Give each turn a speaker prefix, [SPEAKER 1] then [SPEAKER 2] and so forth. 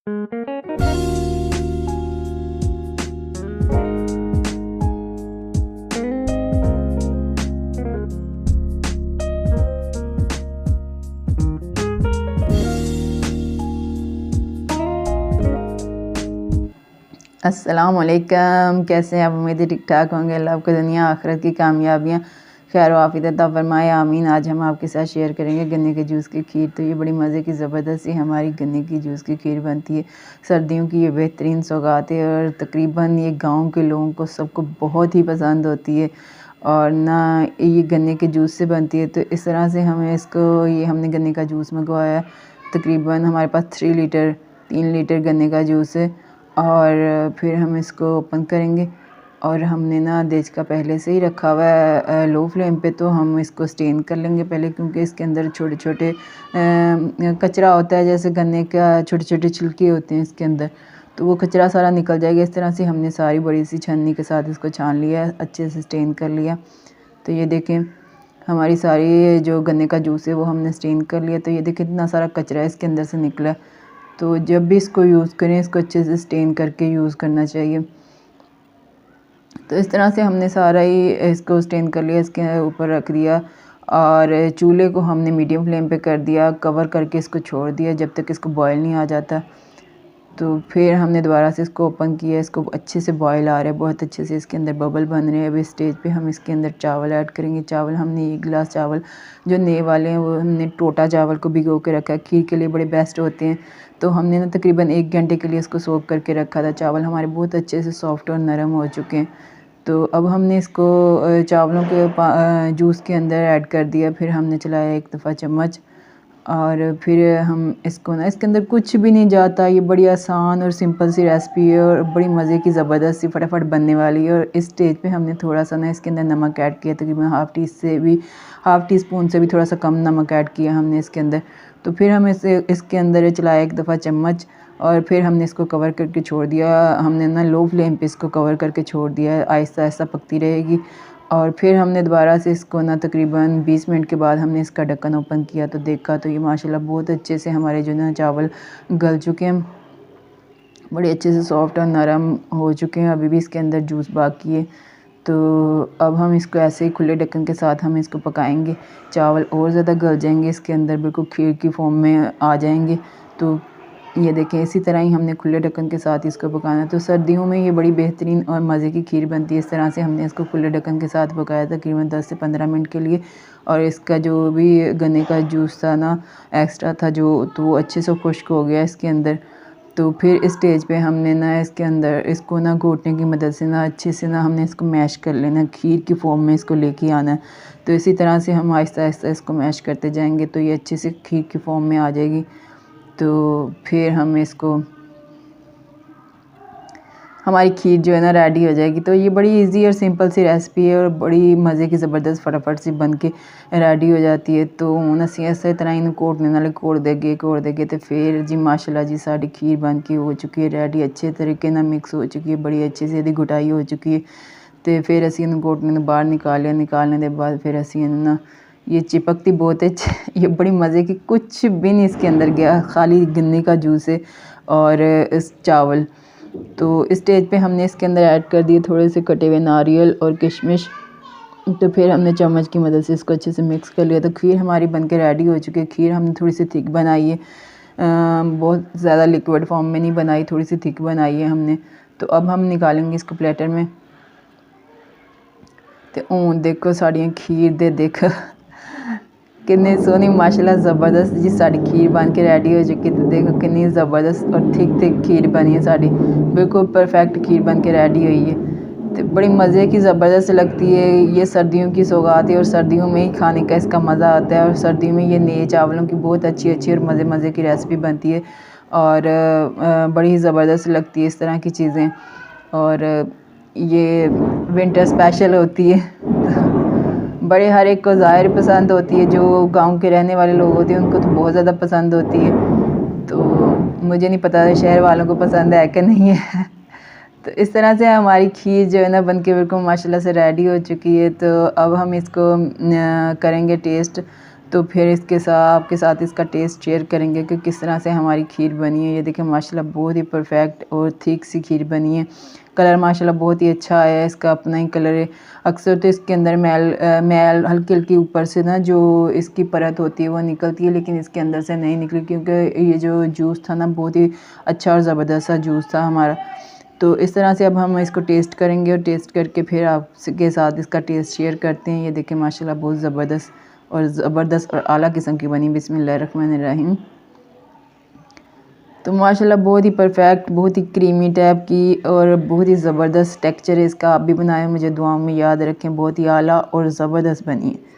[SPEAKER 1] अस्सलामुअलैकुम, कैसे हैं आप? उम्मीद है ठीक ठाक होंगे। अल्लाह आपको दुनिया आखिरत की कामयाबियाँ खैर वाफियत अता फरमाए, आमीन। आज हम आपके साथ शेयर करेंगे गन्ने के जूस की खीर। तो ये बड़ी मज़े की ज़बरदस्त सी हमारी गन्ने की जूस की खीर बनती है। सर्दियों की ये बेहतरीन सौगात है और तकरीबन ये गाँव के लोगों को सबको बहुत ही पसंद होती है। और ना ये गन्ने के जूस से बनती है। तो इस तरह से हमें इसको ये हमने गन्ने का जूस मंगवाया। तकरीबन हमारे पास 3 लीटर गन्ने का जूस है। और फिर हम इसको ओपन करेंगे और हमने ना देज का पहले से ही रखा हुआ है लो फ्लेम पे। तो हम इसको स्टेन कर लेंगे पहले, क्योंकि इसके अंदर छोटे छोटे कचरा होता है, जैसे गन्ने का छोटे छोटे छिलके होते हैं इसके अंदर, तो वो कचरा सारा निकल जाएगा। इस तरह से हमने सारी बड़ी सी छन्नी के साथ इसको छान लिया, अच्छे से स्टेन कर लिया। तो ये देखें हमारी सारी जो गन्ने का जूस है वो हमने स्टेन कर लिया। तो ये देखें इतना सारा कचरा इसके अंदर से निकला। तो जब भी इसको यूज़ करें इसको अच्छे से स्टेन करके यूज़ करना चाहिए। तो इस तरह से हमने सारा ही इसको स्टेन कर लिया, इसके ऊपर रख दिया और चूल्हे को हमने मीडियम फ्लेम पे कर दिया, कवर करके इसको छोड़ दिया जब तक इसको बॉयल नहीं आ जाता। तो फिर हमने दोबारा से इसको ओपन किया, इसको अच्छे से बॉयल आ रहा है, बहुत अच्छे से इसके अंदर बबल बन रहे हैं। अभी स्टेज पे हम इसके अंदर चावल ऐड करेंगे। चावल हमने 1 गिलास चावल जो नए वाले हैं वो हमने टोटा चावल को भिगो के रखा है, खीर के लिए बड़े बेस्ट होते हैं। तो हमने ना तकरीबन 1 घंटे के लिए इसको सोक करके रखा था। चावल हमारे बहुत अच्छे से सॉफ्ट और नरम हो चुके हैं। तो अब हमने इसको चावलों के जूस के अंदर ऐड कर दिया। फिर हमने चलाया एक दफ़ा चम्मच और फिर हम इसको ना, इसके अंदर कुछ भी नहीं जाता। ये बड़ी आसान और सिंपल सी रेसिपी है और बड़ी मज़े की ज़बरदस्त सी फटाफट बनने वाली है। और इस स्टेज पे हमने थोड़ा सा ना इसके अंदर नमक ऐड किया, तकरीबन हाफ़ टी स्पून से भी थोड़ा सा कम नमक ऐड किया हमने इसके अंदर। तो फिर हम इसके अंदर चलाया एक दफ़ा चम्मच और फिर हमने इसको कवर करके छोड़ दिया। हमने ना लो फ्लेम पे इसको कवर करके छोड़ दिया, आहिस्ता आहिस्ता पकती रहेगी। और फिर हमने दोबारा से इसको ना तकरीबन 20 मिनट के बाद हमने इसका ढक्कन ओपन किया तो देखा तो ये माशाल्लाह बहुत अच्छे से हमारे जो ना चावल गल चुके हैं, बड़े अच्छे से सॉफ्ट और नरम हो चुके हैं। अभी भी इसके अंदर जूस बाकी है। तो अब हम इसको ऐसे ही खुले ढक्कन के साथ हम इसको पकाएंगे। चावल और ज़्यादा गल जाएंगे, इसके अंदर बिल्कुल खीर की फॉर्म में आ जाएंगे। तो ये देखें इसी तरह ही हमने खुले ढक्कन के साथ इसको पकाना है। तो सर्दियों में ये बड़ी बेहतरीन और मज़े की खीर बनती है। इस तरह से हमने इसको खुले ढक्कन के साथ पकाया था तकरीबन 10 से 15 मिनट के लिए। और इसका जो भी गन्ने का जूस था ना एक्स्ट्रा था जो, तो वो अच्छे से खुश्क हो गया इसके अंदर। तो फिर इस स्टेज पे हमने ना इसके अंदर इसको ना घोटने की मदद से ना अच्छे से ना हमने इसको मैश कर लेना, खीर की फॉर्म में इसको लेके आना है। तो इसी तरह से हम आहिस्ता आहिस्ता इसको मैश करते जाएंगे तो ये अच्छे से खीर की फॉर्म में आ जाएगी। तो फिर हम इसको, हमारी खीर जो है ना रेडी हो जाएगी। तो ये बड़ी इजी और सिंपल सी रेसिपी है और बड़ी मज़े की ज़बरदस्त फटाफट सी बन के रेडी हो जाती है। तो हूँ ਅਸੀਂ ਇਸੇ ਤਰ੍ਹਾਂ ਇਹਨੂੰ ਘੋਟਣੇ ਨਾਲ ਘੋੜ ਦੇਗੇ तो फिर जी माशाल्लाह जी साड़ी खीर बन के हो चुकी है रेडी, अच्छे तरीके ना मिक्स हो चुकी है, बड़ी अच्छे से ਇਹਦੀ गुटाई हो चुकी है। तो फिर ਅਸੀਂ ਇਹਨੂੰ घोटने ਨੂੰ बाहर निकाल लिया। निकालने के बाद फिर ਅਸੀਂ ਇਹਨੂੰ ना, ये चिपकती बहुत है ये बड़ी मज़े की, कुछ भी नहीं इसके अंदर गया, खाली गन्ने का जूस है और इस चावल। तो इस स्टेज पे हमने इसके अंदर ऐड कर दिए थोड़े से कटे हुए नारियल और किशमिश। तो फिर हमने चम्मच की मदद से इसको अच्छे से मिक्स कर लिया। तो खीर हमारी बनके रेडी हो चुकी है। खीर हमने थोड़ी सी थिक बनाई है, बहुत ज़्यादा लिक्विड फॉर्म में नहीं बनाई, थोड़ी सी थिक बनाई है हमने। तो अब हम निकालेंगे इसको प्लेटर में। तो हूँ देखो साड़ियाँ खीर दे देखो कितनी सोहनी माशाल्लाह ज़बरदस्त जी साड़ी खीर बन के रेडी हो चुकी है। तो देखो कितनी ज़बरदस्त और थिक खीर बनी है साड़ी, बिल्कुल परफेक्ट खीर बन के रेडी हुई है। तो बड़ी मज़े की ज़बरदस्त लगती है। ये सर्दियों की सौगात है और सर्दियों में ही खाने का इसका मज़ा आता है। और सर्दियों में ये नए चावलों की बहुत अच्छी अच्छी और मज़े की रेसिपी बनती है और बड़ी ही ज़बरदस्त लगती है इस तरह की चीज़ें। और ये विंटर स्पेशल होती है बड़े हर एक को ज़ाहिर पसंद होती है। जो गांव के रहने वाले लोग होते हैं उनको तो बहुत ज़्यादा पसंद होती है। तो मुझे नहीं पता शहर वालों को पसंद है कि नहीं है तो इस तरह से हमारी खीर जो है ना बनके बिल्कुल माशाल्लाह से रेडी हो चुकी है। तो अब हम इसको करेंगे टेस्ट। तो फिर इसके साथ आपके साथ इसका टेस्ट शेयर करेंगे कि किस तरह से हमारी खीर बनी है। ये देखिए माशाल्लाह बहुत ही परफेक्ट और थिक सी खीर बनी है। कलर माशाल्लाह बहुत ही अच्छा आया है, इसका अपना ही कलर है। अक्सर तो इसके अंदर मैल हल्की हल्की ऊपर से ना जो इसकी परत होती है वो निकलती है, लेकिन इसके अंदर से नहीं निकली क्योंकि ये जो जूस था ना बहुत ही अच्छा और ज़बरदस्त सा जूस था हमारा। तो इस तरह से अब हम इसको टेस्ट करेंगे और टेस्ट करके फिर आपके साथ इसका टेस्ट शेयर करते हैं। ये देखें माशाल्लाह बहुत ज़बरदस्त और आला किस्म की बनी। बिस्मिल्लाहिर्रहमानिर्रहीम। तो माशाल्लाह बहुत ही परफेक्ट, बहुत ही क्रीमी टाइप की और बहुत ही ज़बरदस्त टेक्सचर है इसका। आप भी बनाएं, मुझे दुआओं में याद रखें। बहुत ही आला और ज़बरदस्त बनी है।